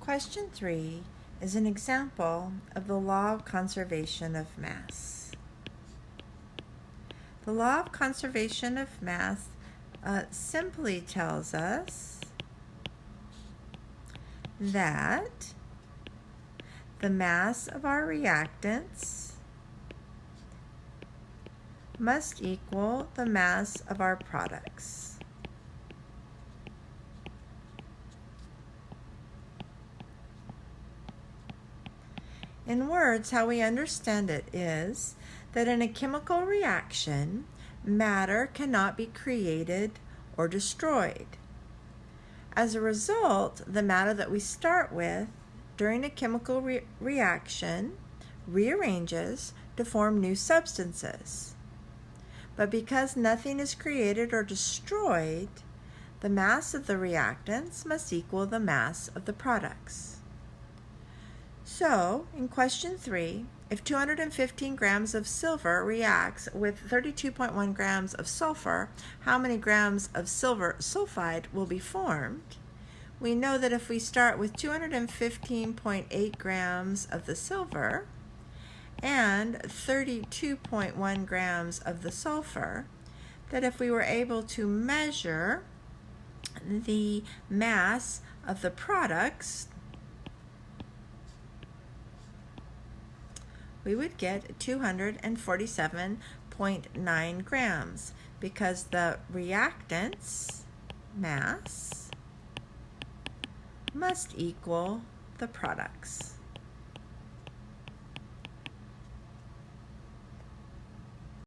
Question 3 is an example of the law of conservation of mass. The law of conservation of mass simply tells us that the mass of our reactants must equal the mass of our products. In words, how we understand it is that in a chemical reaction, matter cannot be created or destroyed. As a result, the matter that we start with during a chemical reaction rearranges to form new substances. But because nothing is created or destroyed, the mass of the reactants must equal the mass of the products. So, in question 3, if 215 grams of silver reacts with 32.1 grams of sulfur, how many grams of silver sulfide will be formed? We know that if we start with 215.8 grams of the silver and 32.1 grams of the sulfur, that if we were able to measure the mass of the products, we would get 247.9 grams because the reactants mass must equal the products.